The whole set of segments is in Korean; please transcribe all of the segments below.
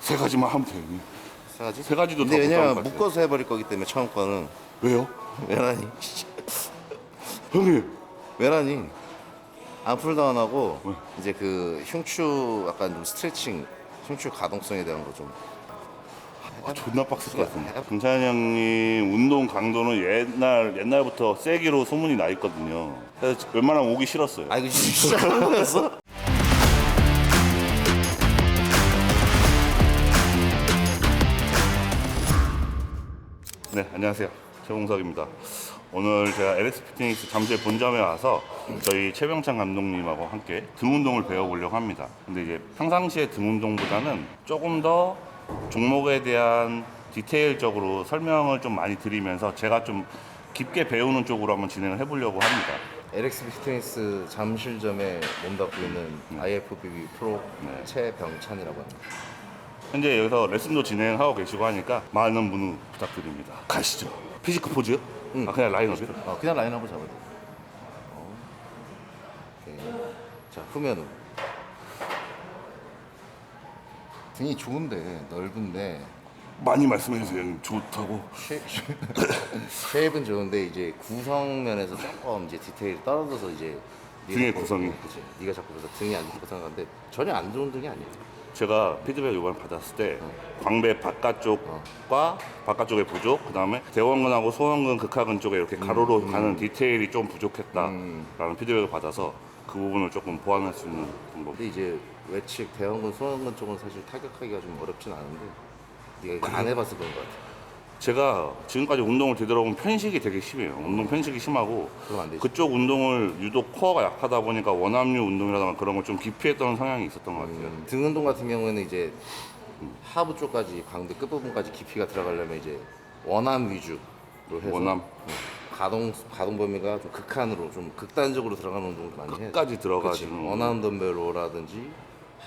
세 가지만 하면 돼요. 형님. 세 가지? 세 가지도 근데 다 왜냐면 못할 것 같아요. 묶어서 해버릴 거기 때문에 처음 거는. 왜요? 왜라니? 형님. 왜라니? 암풀다운 하고 왜? 이제 그 흉추 약간 좀 스트레칭, 흉추 가동성에 대한 거 좀. 존나 빡셀 것 같습니다. 강찬 형님 운동 강도는 옛날부터 세기로 소문이 나 있거든요. 그래서 웬만하면 오기 싫었어요. 아 이거 진짜 하는 거였어? 네, 안녕하세요. 최봉석입니다. 오늘 제가 LS 피트니스 잠실 본점에 와서 저희 최병찬 감독님하고 함께 등 운동을 배워보려고 합니다. 근데 이제 평상시에 등 운동보다는 조금 더 종목에 대한 디테일적으로 설명을 좀 많이 드리면서 제가 좀 깊게 배우는 쪽으로 한번 진행을 해보려고 합니다. LX 피트니스 잠실점에 몸담고 있는 IFBB 프로 최병찬이라고 합니다. 현재 여기서 레슨도 진행하고 계시고 하니까 많은 문의 부탁드립니다. 가시죠. 피지크 포즈요? 아, 그냥 라인업이요? 그냥 라인업을 잡아야 돼. 오케이. 자, 후면으로. 등이 좋은데, 넓은데, 많이 말씀해주세요. 형님. 좋다고. 쉐입은 좋은데, 이제 구성면에서 조금 이제 디테일이 떨어져서 이제. 등의 구성이. 그치. 네가 자꾸 그래서 등이 안 좋고 생각하는데, 전혀 안 좋은 등이 아니에요. 제가 피드백 이번에 받았을 때 광배 바깥쪽과 바깥쪽의 부족, 그 다음에 대원근하고 소원근, 극하근 쪽에 이렇게 가로로 가는 디테일이 좀 부족했다라는 피드백을 받아서 그 부분을 조금 보완할 수 있는 방법. 근데 이제 외측, 대형근, 소형근 쪽은 사실 타격하기가 좀 어렵진 않은데, 네가 이거 안 해봐서 그런 것 같아. 제가 지금까지 운동을 되돌아보면 편식이 되게 심해요. 운동 편식이 심하고 그럼 안 되지. 그쪽 운동을 유독 코어가 약하다 보니까 원압류 운동이라든가 그런 걸 좀 기피했던 성향이 있었던 것 같아요. 등 운동 같은 경우에는 이제 하부 쪽까지 광대 끝부분까지 깊이가 들어가려면 이제 원암 위주로 해서 원암. 가동 범위가 좀 극한으로 좀 극단적으로 들어가는 운동을 좀 많이 해요. 끝까지 들어가지는 원암 덤벨로라든지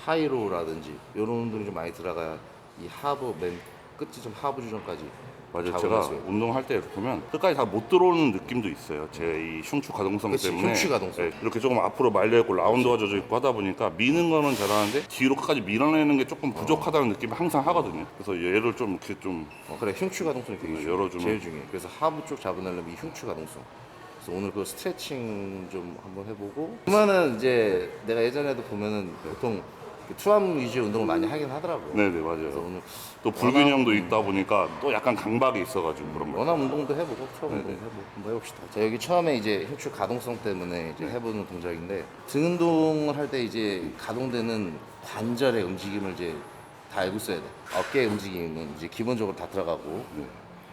하이로우라든지 이런 운동이 좀 많이 들어가야 이 하부 맨 끝이 좀 하부 주전까지 맞아요. 잡을 제가 수 있어요. 운동할 때 이렇게 보면 끝까지 다 못 들어오는 느낌도 있어요. 제 이 흉추 가동성 그치, 때문에. 흉추 가동성. 네, 이렇게 조금 앞으로 말려있고 라운드가 져져 있고 하다 보니까 미는 거는 잘하는데 뒤로 끝까지 밀어내는 게 조금 부족하다는 느낌을 항상 하거든요. 그래서 얘를 좀 이렇게 좀 그래 흉추 가동성이 되게 중요해. 열어주면. 제일 중요해. 그래서 하부 쪽 잡아내려면 이 흉추 가동성. 그래서 오늘 그 스트레칭 좀 한번 해보고. 그러면은 이제 내가 예전에도 보면은 보통 그 투암 위주의 운동을 많이 하긴 하더라고. 네네 그래서 맞아요. 오늘 또 불균형도 있다 보니까 또 약간 강박이 있어가지고 그런 거. 원암 운동도 해보고 투암 운동도 해보고 한번 해봅시다. 자 여기 처음에 이제 흉추 가동성 때문에 이제 해보는 동작인데 등 운동을 할 때 이제 가동되는 관절의 움직임을 이제 다 알고 있어야 돼. 어깨 움직임은 이제 기본적으로 다 들어가고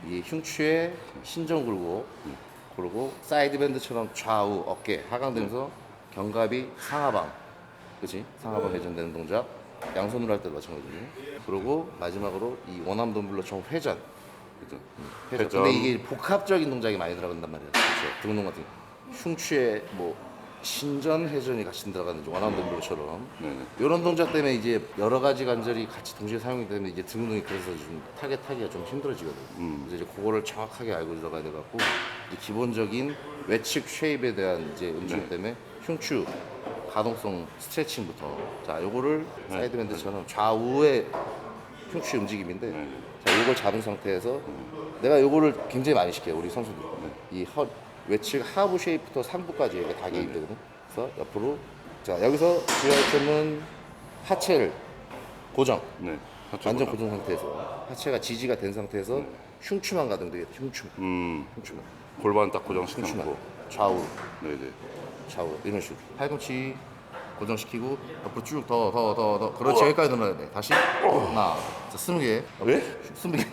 이 흉추에 신전 굴고 그리고 사이드 밴드처럼 좌우 어깨 하강되면서 견갑이 상하방, 그렇지? 상하방 회전되는 동작. 양손으로 할 때도 마찬가지고. 그리고 마지막으로 이 원암 덤벨로처럼 회전. 회전. 근데 이게 복합적인 동작이 많이 들어간단 말이야. 그렇죠? 등 운동 같은 경우. 흉추에 뭐 신전 회전이 같이 들어가는 원암 덤벨로처럼. 네네. 이런 동작 때문에 이제 여러 가지 관절이 같이 동시에 사용이 되면 이제 등 운동이 그래서 좀 타겟하기가 좀 힘들어지거든. 그래서 이제 그거를 정확하게 알고 들어가야 돼 갖고 기본적인 외측 쉐입에 대한 이제 움직임 때문에 흉추 가동성 스트레칭부터 자 요거를 사이드 밴드처럼 좌우의 흉추 움직임인데 자 요걸 잡은 상태에서 내가 요거를 굉장히 많이 시켜요 우리 선수들. 이 외측 하부 쉐입부터 상부까지 이렇게 다 개입되거든. 그래서 옆으로 자 여기서 주의할 점은 하체를 고정. 네. 완전 고정 상태에서 하체가 지지가 된 상태에서 흉추만 가동되겠다. 흉추만. 골반 딱 흉추만. 고정시켜놓고. 좌우. 네네. 좌우 이런 식으로 팔꿈치 고정시키고 옆으로 쭉 더 그렇지. 여기까지 늘어야 돼. 다시 하나 자 20개 왜? 20개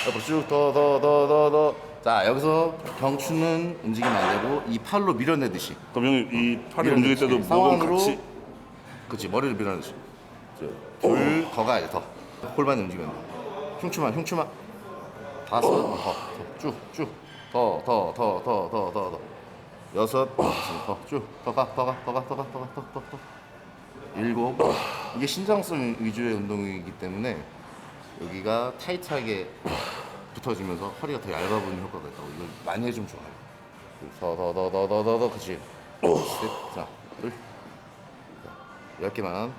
옆으로 쭉 더 자 여기서 경추는 움직이면 안 되고 이 팔로 밀어내듯이 그럼 형님 이 팔이 밀어내듯이. 움직일 때도 목은 상완으로 같이. 그치 머리를 밀어내듯이 둘 더 가야 돼. 더 골반이 움직이면 돼. 흉추만 다섯 더 여섯 더 일곱. 이게 신장성 위주의 운동이기 때문에 여기가 타이트하게 붙어지면서 허리가 더 얇아보이는 효과가 있다고. 이걸 많이 해주면 좋아요. 더 그치. 셋, 자, 둘, 10개만.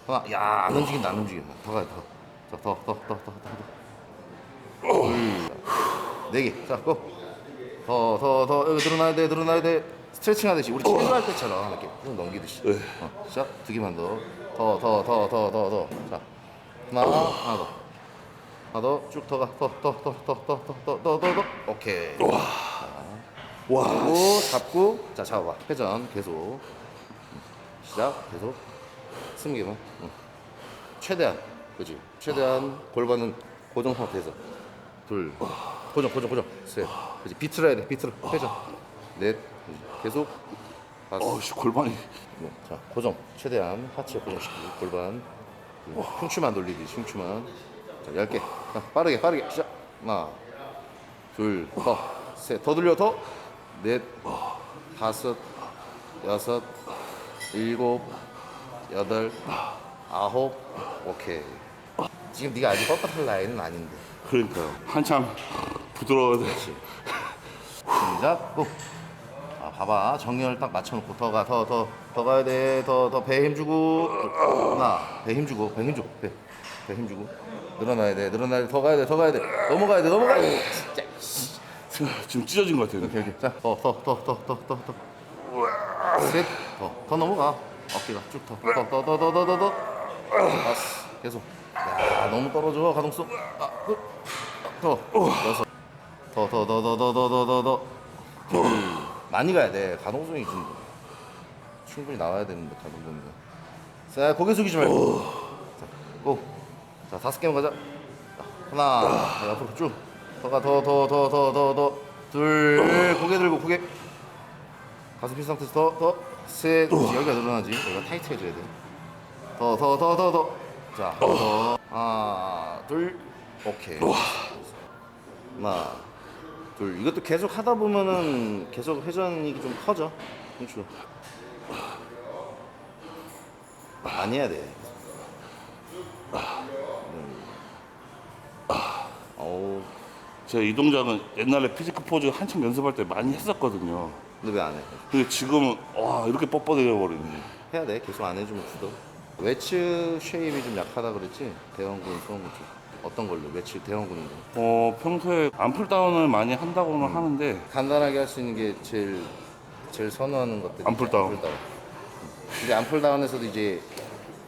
하나. 야, 안 움직인다, 안 움직인다. 더 가야 돼, 더. 자, 더. 4개. 자, 고. 더. 여기 늘어나야 돼. 스트레칭 하듯이 우리 체조할 때처럼 이렇게 쭉 넘기듯이. 시작. 2개만 더. 더. 자, 하나 더. 하나 더. 쭉 더 가. 더. 오케이. 와. 잡고. 자, 잡아봐. 회전 계속. 시작. 계속. 20개만. 최대한. 그렇지. 최대한 골반은 고정 상태에서. 둘. 고정. 셋. 그렇지. 비트로 해야 돼. 비트로. 회전. 넷. 계속. 다섯. 씨, 골반이. 자, 고정. 최대한 하체 고정시키고 골반. 흉추만 돌리듯이 흉추만. 자, 10개. 자, 빠르게 시작. 하나. 둘. 셋. 더 돌려. 더. 넷. 다섯. 여섯. 일곱. 여덟. 아홉. 오케이. 지금 네가 아직 뻣뻣할 나이는 아닌데. 그러니까요. 한참 부드러워야 돼. 시작. 고. 아, 봐봐. 정렬 딱 맞춰놓고 더 가야 돼. 더 배 힘주고. 하나. 배 힘주고. 배 힘주고. 늘어나야 돼. 더 가야 돼. 넘어가야 돼. 진짜. 지금 찢어진 것 같아요. 오케이. 자, 더. 셋. 더 넘어가. 어깨가 쭉 더. 다섯. 계속. 야, 너무 떨어져. 가동성. 더. 여섯. 더. 많이 가야 돼. 가동성이 좀 충분히 나와야 되는데 가동성이. 자, 고개 숙이지 말고. 자, 고. 자, 5개만 가자. 하나. 자, 앞으로 쭉. 더. 둘. 고개 들고 고개. 가슴 핀 상태에서 더. 셋. 여기가 늘어나지. 여기가 타이트 해줘야 돼. 더. 자, 더. 하나, 둘. 오케이. 하나, 둘. 이것도 계속 하다 보면은 계속 회전이 좀 커져. 그렇죠. 많이 해야 돼. 어우. 제가 이 동작은 옛날에 피지크 포즈 한참 연습할 때 많이 했었거든요. 근데 왜 안 해? 근데 지금은 와 이렇게 뻣뻣해져 버리네. 해야 돼. 계속 안 해주면 죽어. 외측 쉐입이 좀 약하다 그랬지? 대형근, 소형근 쪽. 어떤 걸로? 외측 대형근인 거. 평소에 암풀다운을 많이 한다고는 하는데 간단하게 할 수 있는 게 제일 선호하는 것들이 암풀다운. 이제 암풀다운에서도 이제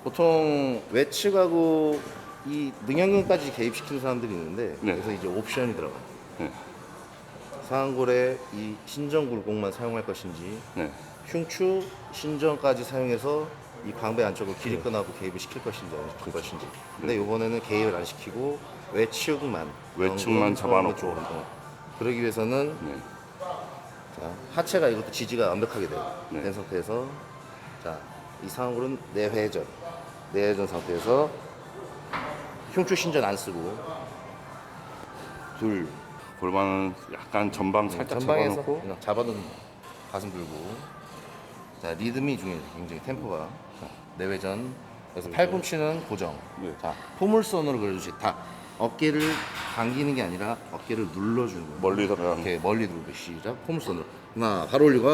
보통 외측하고 이 능형근까지 개입시키는 사람들이 있는데 네. 그래서 이제 옵션이 들어가. 네. 상완골에 이 신전굴곡만 사용할 것인지 네. 흉추 신전까지 사용해서 이 광배 안쪽을 기립근하고 개입을 시킬 것인지 그 것인지. 근데 이번에는 개입을 안 시키고 외측만 잡아놓고. 그러기 위해서는 네. 자, 하체가 이것도 지지가 완벽하게 돼요. 네. 된 상태에서 자, 이 상황으로는 내회전 상태에서 흉추 신전 안 쓰고 둘 골반은 약간 전방 살짝 전방에서 잡아놓고 그냥 잡아놓는 가슴 들고 자 리듬이 중요해 굉장히 템포가 자, 내외전 그래서 팔꿈치는 고정 네. 자 포물선으로 그려주지 다 어깨를 당기는 게 아니라 어깨를 눌러주는 거예요 멀리서 그냥 이렇게 멀리 누르고 시작 포물선으로 하나 바로 올리고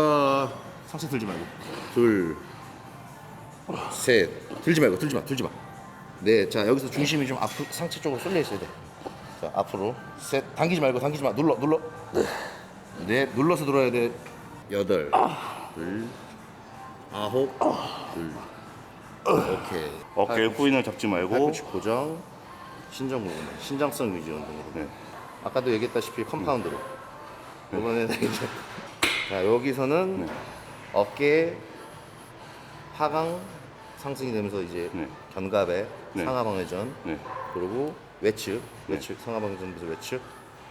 상체 들지 말고 둘셋 들지 마 네, 자 여기서 중심이 좀 앞으로 상체 쪽으로 쏠려 있어야 돼. 자 앞으로 셋 당기지 마 눌러 네 눌러서 들어야 돼 여덟 둘 아홉 둘 오케이 어깨 후인을 잡지 말고 팔꿈치 고정 신장 부분 신장성 유지 운동으로 네. 아까도 얘기했다시피 컴파운드로 이번에는 이제 자 여기서는 네. 어깨 하강 상승이 되면서 이제 네. 견갑에 네. 상하방 회전 네. 그리고 외측 상하방 회전에서 외측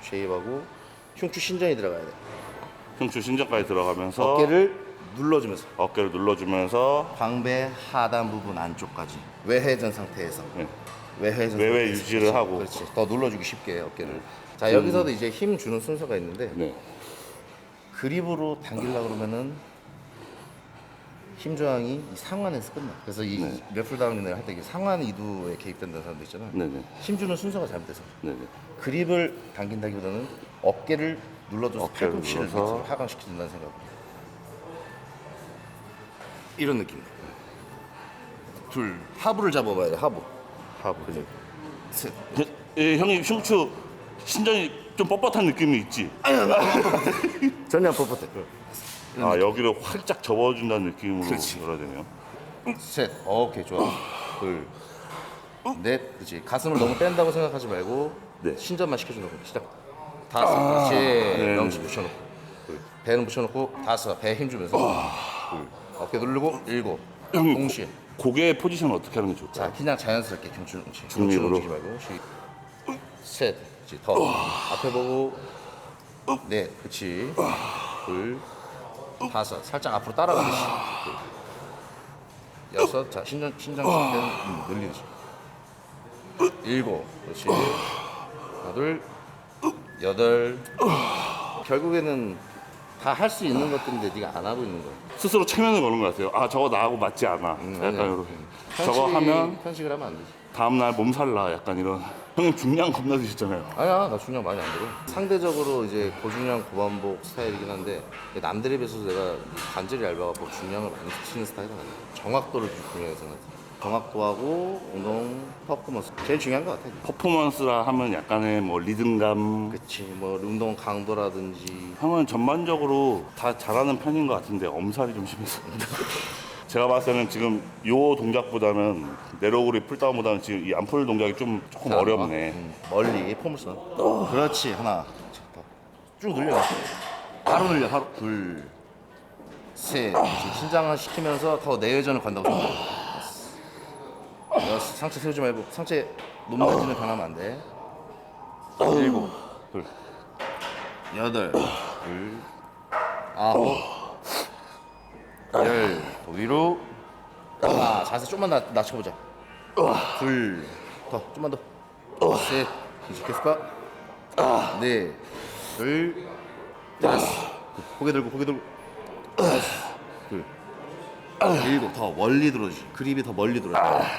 쉐입하고 흉추 신전이 들어가야 돼. 흉추 신전까지 들어가면서 어깨를 눌러주면서 어깨를 눌러주면서 광배 하단 부분 안쪽까지 외회전 상태에서 네. 외회전 외회 상태에서. 유지를 하고. 그렇지 더 눌러주기 쉽게 어깨를 자 여기서도 이제 힘 주는 순서가 있는데 네. 그립으로 당기려고 그러면은 힘 저항이 이 상완에서 끝나. 그래서 이 네. 랩풀다운을 할 때 상완 이두에 개입된다는 사람도 있잖아. 네네. 힘 주는 순서가 잘못돼서 네네. 그립을 당긴다기보다는 어깨를 눌러줘서 어깨를 팔꿈치를 눌러서. 밑으로 하강시킨다는 생각. 이런 느낌. 둘, 하부를 잡아봐야 돼. 하부. 하부. 셋. 예, 형님 흉추 신전이 좀 뻣뻣한 느낌이 있지? 전혀 안 뻣뻣해. 아, 여기를 활짝 접어준다는 느낌으로 그렇지. 들어야 되네요. 셋. 오케이, 좋아. 둘, 넷. 그렇지. 가슴을 너무 뺀다고 생각하지 말고 네. 신전만 시켜준다고. 시작. 다섯. 그렇지. 명치 붙여놓고. 둘. 배는 붙여놓고 다섯. 배에 힘 주면서. 둘. 어깨 누르고 일곱. 형님, 동시에. 고개 포지션을 어떻게 하는 게 좋을까요? 자, 그냥 자연스럽게 경추 중립으로. 움직이지 말고. 셋. 그렇지. 더. 앞에 보고. 넷. 그렇지. 둘. 다섯. 살짝 앞으로 따라가듯이. 둘. 여섯. 자, 신장 시켜는 늘리듯이. 일곱. 그렇지. 하나, 둘. 여덟. 결국에는 다 할 수 있는 것들인데 네가 안 하고 있는 거야. 스스로 체면을 거는 것 같아요. 아, 저거 나하고 맞지 않아. 약간 아니야. 이렇게. 저거 하면 편식을 하면 안 되지. 다음날 몸살 나. 약간 이런. 형님 중량 겁나 드시잖아요. 아니야, 나 중량 많이 안 들어. 상대적으로 이제 고중량 고반복 스타일이긴 한데 남들에 비해서 내가 관절이 얇아갖고 중량을 많이 치는 스타일은 아니야. 정확도를 좀 중요해서 정확도하고 운동 퍼포먼스 제일 중요한 것 같아. 퍼포먼스라 하면 약간의 뭐 리듬감. 그치, 뭐 운동 강도라든지. 형은 전반적으로 다 잘하는 편인 것 같은데 엄살이 좀 심해서. 제가 봤을 때는 지금 요 동작보다는 내로우리 풀다운보다는 지금 이 암풀 동작이 조금 어렵네. 멀리 포물선. 그렇지, 하나. 쭉 늘려. 바로 늘려, 바로. 둘, 셋. 그렇지. 신장을 시키면서 더 내외전을 간다고 생각해. 여섯. 상체 세우지 말고 상체 높낮이는 변하면 안 돼. 일곱. 둘. 여덟. 둘. 아홉. 열. 더 위로. 하나. 자세 좀만 낮춰보자. 둘. 더. 좀만 더. 셋. 계속할까? 넷. 둘. 다섯. 고개 들고 고개 들고. 다섯. 둘. 일곱. 더 멀리 들어주지. 그립이 더 멀리 들어줘.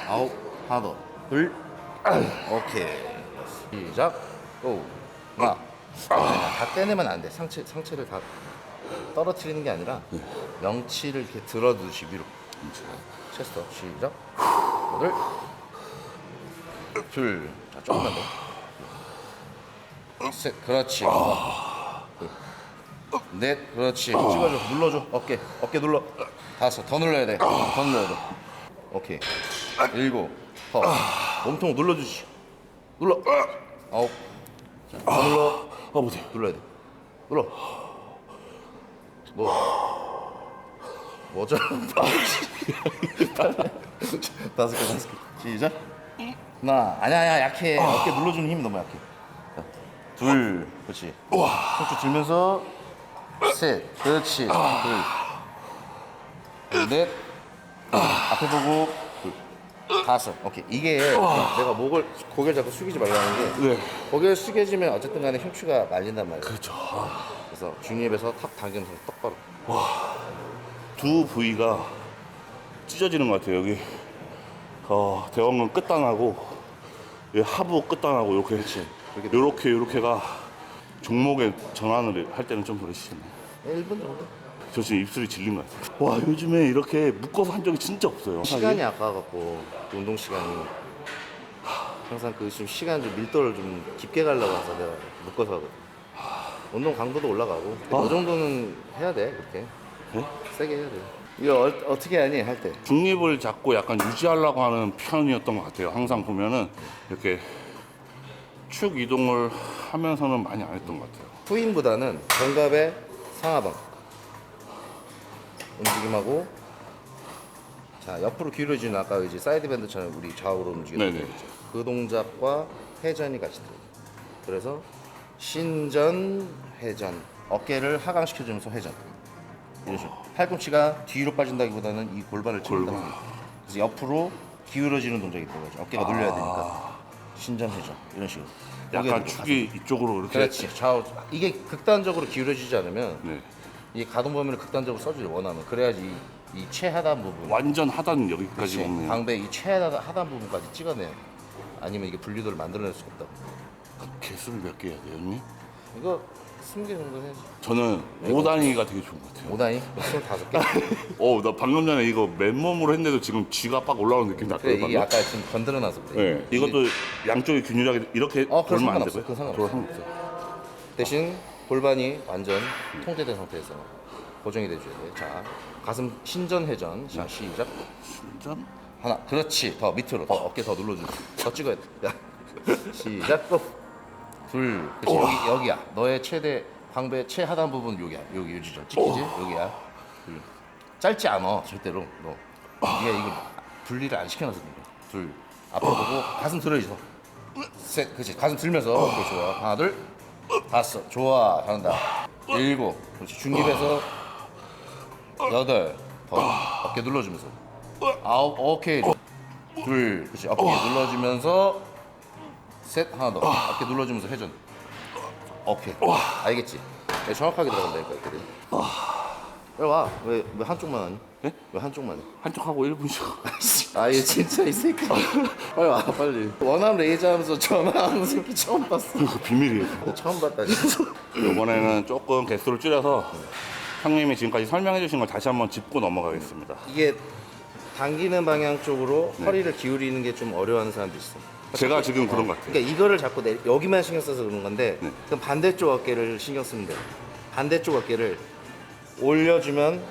아홉. 하나 더. 둘. 오케이. 시작. 고. 하나. 다 떼내면 안 돼. 상체를 다 떨어뜨리는 게 아니라 명치를 이렇게 들어두듯이 위로. 체스터. 시작. 여덟. 둘. 자, 조금만 더. 셋. 그렇지. 둘. 넷. 그렇지. 찍어줘. 눌러줘. 어깨 눌러. 다섯. 더 눌러야 돼. 더 눌러야 돼. 오케이. 일곱. 더. 몸통 눌러주지. 눌러. 아홉. 자, 더 눌러. 아, 못해. 눌러야 돼. 눌러. 뭐죠? 다섯 개. 시작. 하나. 아니야, 약해. 어깨 눌러주는 힘이 너무 약해. 자, 둘. 그렇지. 손수 들면서 셋. 그렇지. 둘. 넷. 앞에 보고 둘. 다섯. 오케이. 이게 내가 고개를 자꾸 숙이지 말라는 게 네. 고개를 숙여지면 어쨌든 간에 흉추가 말린단 말이야. 그렇죠. 그래서 중립에서 탁 당기면서 똑바로. 두 부위가 찢어지는 것 같아요. 여기 대원근 끝단하고 여기 하부 끝단하고 이렇게 요렇게가 종목의 전환을 할 때는 좀 그러시잖아요. 1분 정도? 저 지금 입술이 질린 것 같아요. 와, 요즘에 이렇게 묶어서 한 적이 진짜 없어요. 시간이 아까워갖고 운동 시간이 항상 그 좀 시간 좀 밀도를 좀 깊게 가려고 해서 내가 묶어서 하거든. 운동 강도도 올라가고 이 정도는 해야 돼. 그렇게 네? 세게 해야 돼. 이거 어떻게 하니 할 때? 중립을 잡고 약간 유지하려고 하는 편이었던 것 같아요. 항상 보면은 이렇게 축 이동을 하면서는 많이 안 했던 것 같아요. 후임보다는 견갑의 상하방 움직임하고 자 옆으로 기울어지는 아까 이제 사이드 밴드처럼 우리 좌우로 움직이는 네네. 동작. 그 동작과 회전이 같이 들어요. 그래서 신전 회전 어깨를 하강시켜주면서 회전 이런 식으로 팔꿈치가 뒤로 빠진다기보다는 이 골반을 찍는다. 그래서 옆으로 기울어지는 동작이 들어가죠. 어깨가 눌려야 되니까 신전 회전 이런 식으로. 약간 축이 이쪽으로 이렇게. 그렇지. 좌우 이게 극단적으로 기울어지지 않으면 네. 이 가동 범위를 극단적으로 써주길 원하면 그래야지 이 최하단 부분 완전 하단 여기까지 그치, 먹네요. 방배 이 최하단 부분까지 찍어내요. 아니면 이게 분리도를 만들어낼 수가 없다. 개수를 몇 개 해야 돼요, 형님? 이거 20개 정도 해야지. 저는 5단위가 되게 좋은 것 같아요. 5단위? 25개? 나 방금 전에 이거 맨몸으로 했는데도 지금 쥐가 빡 올라오는 느낌 그래, 났거든요. 이게 아까 좀 건드려놔서 그래. 네. 이것도 양쪽이 균일하게 이렇게 그건 돌면 안 상관없어. 되고요. 그건 상관없어. 그거 상관없어요. 대신 골반이 완전 통제된 상태에서 고정이 돼줘야 돼. 자, 가슴 신전 회전. 자, 시작. 진짜? 하나, 그렇지. 더 밑으로, 더 어깨 더 눌러주고. 더 찍어야 돼. 야. 시작. 또. 둘. 그렇지. 여기야. 너의 최대 광배 최하단 부분 여기야. 여기 유지점. 찍히지? 여기야. 둘. 짧지 않아. 절대로. 너. 네가 이거 분리를 안 시켜놔서 그래. 둘. 앞으로 보고 가슴 들어야지. 셋. 그렇지. 가슴 들면서. 오케이, 좋아. 하나, 둘. 다섯. 좋아. 잘한다. 일곱. 그렇지. 중립에서 여덟. 더. 어깨 눌러주면서. 아홉. 오케이. 둘. 그렇지. 어깨 눌러주면서 셋. 하나 더. 어깨 눌러주면서 회전. 오케이. 알겠지? 네, 정확하게 들어간다니까. 이렇게. 빨리 와. 왜 한쪽만 하니? 네? 왜 한쪽만 해? 한쪽 하고 1분씩. 아, 얘 진짜 이 새끼. 빨리 와, 빨리. 원암 레이저 하면서 전화하는 새끼 처음 봤어. 그거 비밀이에요. 처음 봤다, 진짜. 이번에는 조금 개수를 줄여서 형님이 지금까지 설명해 주신 걸 다시 한번 짚고 넘어가겠습니다. 이게 당기는 방향 쪽으로 허리를 기울이는 게 좀 어려워하는 사람도 있어. 제가 지금 그런 것 같아요. 그러니까 이거를 자꾸 여기만 신경 써서 그런 건데 네. 그럼 반대쪽 어깨를 신경 쓰면 돼. 반대쪽 어깨를 올려주면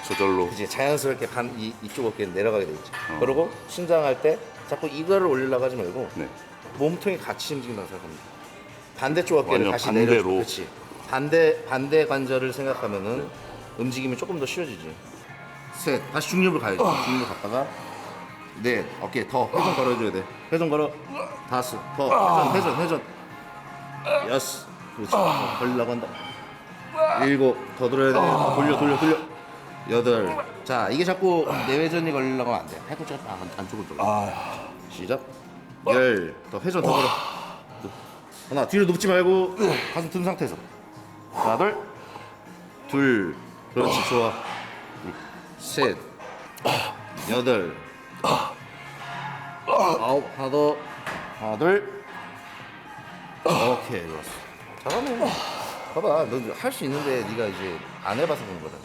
저절로. 이제 자연스럽게 이쪽 어깨는 내려가게 돼 있지. 그리고 신장할 때 자꾸 이거를 올리려고 하지 말고 네. 몸통이 같이 움직인다고 생각합니다. 반대쪽 어깨를 완전 다시 반대로. 내려. 그렇지. 반대 관절을 생각하면은 움직임이 조금 더 쉬워지지. 셋. 다시 중립을 가야지. 중립을 갔다가 넷. 어깨 더 회전 걸어줘야 돼. 회전 걸어. 다섯. 더 회전. 여섯. 그렇지. 걸리려고 한다. 일곱. 더 들어야 돼. 돌려. 여덟. 자, 이게 자꾸 내회전이 걸리려고 하면 안 돼. 팔꿈치가 안쪽으로 돌려. 시작. 열. 더 회전 더 걸어. 하나. 뒤로 눕지 말고 가슴 든 상태에서. 하나, 둘. 그렇지. 좋아. 셋. 여덟. 아홉. 하나 더. 하나, 둘. 오케이. 좋았어. 잘하네. 봐봐, 너 할 수 있는데 네가 이제 안 해봐서 그런 거다.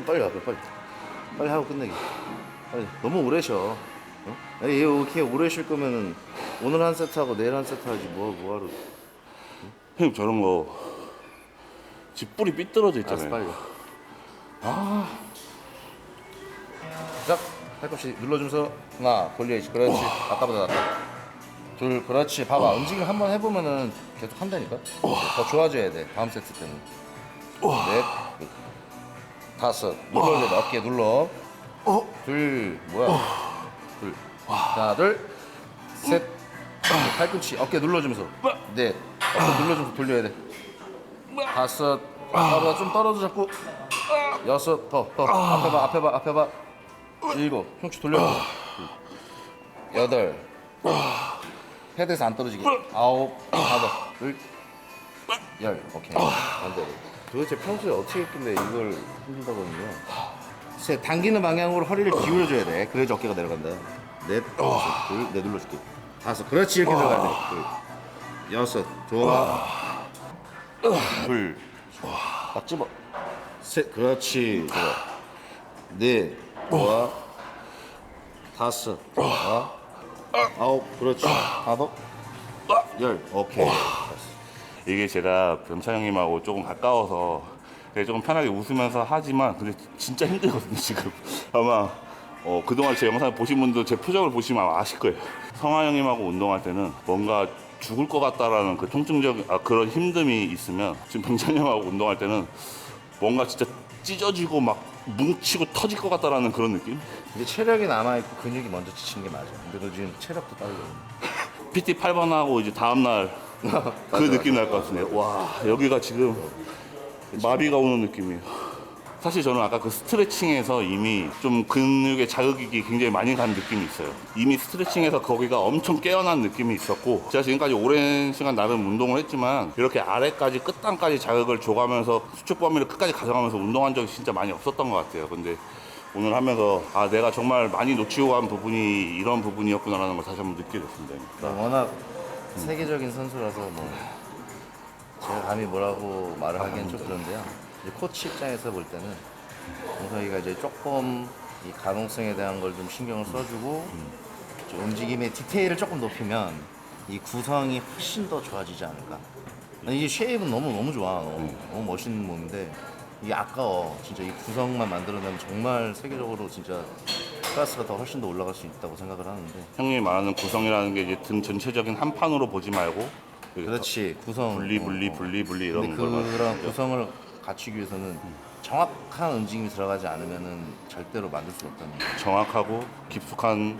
빨리 하고 빨리 하고 끝내기. 빨리. 너무 오래 쉬어. 어? 아니, 이렇게 오래 쉴 거면은 오늘 한 세트 하고 내일 한 세트 하지 뭐하러. 형님 저런 거 쥐뿔이 삐뚤어져 알았어, 있잖아요. 빨리. 시작. 팔꿈치 눌러주면서 하나 돌려야지. 그렇지. 아까보다 낫다. 둘. 그렇지. 봐봐. 움직임 한번 해보면은 계속 한다니까. 더 좋아져야 돼. 다음 세트 때는. 넷. 다섯. 눌러야 돼. 어깨 눌러. 둘. 뭐야? 둘. 하나, 둘. 셋. 팔꿈치 어깨 눌러주면서. 넷. 어깨 눌러주면서 돌려야 돼. 다섯. 봐봐. 좀 떨어져 자꾸. 여섯. 더. 앞에 봐. 일곱. 흉추 돌려. 여덟. 패드에서 안 떨어지게. 아홉. 하나. 둘. 열. 오케이. 반대로. 도대체 평소에 어떻게 했길래 이걸 힘들다고 하는겨? 셋. 당기는 방향으로 허리를 기울여줘야 돼. 그래야지 어깨가 내려간다. 넷. 둘. 넷 눌러줄게. 다섯. 그렇지. 이렇게 들어가야 돼. 둘. 여섯. 좋아. 둘. 딱 집어. 셋. 그렇지. 좋아. 넷. 좋아. 다섯. 좋아. 아홉. 그렇지. 하나 더. 열. 오케이. 이게 제가 변차 형님하고 조금 가까워서 되게 조금 편하게 웃으면서 하지만 근데 진짜 힘들거든요 지금. 아마 그동안 제 영상을 보신 분들 제 표정을 보시면 아마 아실 거예요. 성화 형님하고 운동할 때는 뭔가 죽을 것 같다라는 그 통증적 그런 힘듦이 있으면 지금 병찬 형하고 운동할 때는 뭔가 진짜 찢어지고 막 뭉치고 터질 것 같다라는 그런 느낌? 근데 체력이 남아있고 근육이 먼저 지치는 게 맞아. 근데 너 지금 체력도 딸려. PT 8번 하고 이제 다음날 그 느낌 날 것 같은데 와 여기가 지금 마비가 오는 느낌이에요. 사실 저는 아까 그 스트레칭에서 이미 좀 근육의 자극이 굉장히 많이 간 느낌이 있어요. 이미 스트레칭에서 거기가 엄청 깨어난 느낌이 있었고 제가 지금까지 오랜 시간 나름 운동을 했지만 이렇게 아래까지 끝단까지 자극을 줘가면서 수축 범위를 끝까지 가져가면서 운동한 적이 진짜 많이 없었던 것 같아요. 근데 오늘 하면서 아 내가 정말 많이 놓치고 간 부분이 이런 부분이었구나라는 걸 다시 한번 느끼게 됐습니다. 워낙 세계적인 선수라서 뭐 제가 감히 뭐라고 말을 하기엔 좀 그런데요. 이제 코치 입장에서 볼 때는 동석이가 이제 조금 이 가동성에 대한 걸 좀 신경을 써주고 좀 움직임의 디테일을 조금 높이면 이 구성이 훨씬 더 좋아지지 않을까. 이게 쉐입은 너무 좋아. 너무 멋있는 몸인데 이게 아까워. 진짜 이 구성만 만들어내면 정말 세계적으로 진짜 클래스가 더 훨씬 더 올라갈 수 있다고 생각을 하는데. 형님이 말하는 구성이라는 게 이제 등 전체적인 한 판으로 보지 말고 그렇지, 구성. 분리 이런 근데 걸 그런 말하죠. 구성을 갖추기 위해서는 정확한 움직임이 들어가지 않으면은 절대로 만들 수 없다는 거예요. 정확하고 깊숙한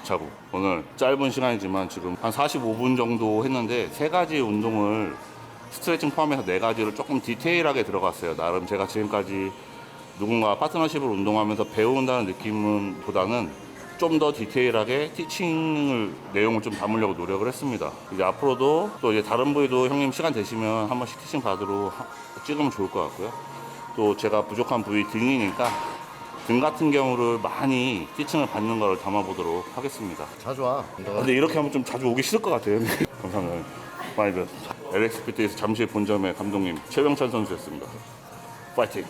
자국. 오늘 짧은 시간이지만 지금 한 45분 정도 했는데 세 가지 운동을 스트레칭 포함해서 네 가지를 조금 디테일하게 들어갔어요. 나름 제가 지금까지 누군가 파트너십을 운동하면서 배운다는 느낌은 보다는 좀 더 디테일하게 티칭을 내용을 좀 담으려고 노력을 했습니다. 이제 앞으로도 또 이제 다른 부위도 형님 시간 되시면 한 번씩 티칭 받으러 찍으면 좋을 것 같고요. 또 제가 부족한 부위 등이니까 등 같은 경우를 많이 티칭을 받는 걸 담아보도록 하겠습니다. 자주 와. 근데 이렇게 하면 좀 자주 오기 싫을 것 같아요. 감사합니다. 많이 배웠습니다. LXPT에서 잠실 본점의 감독님 최병찬 선수였습니다. 파이팅!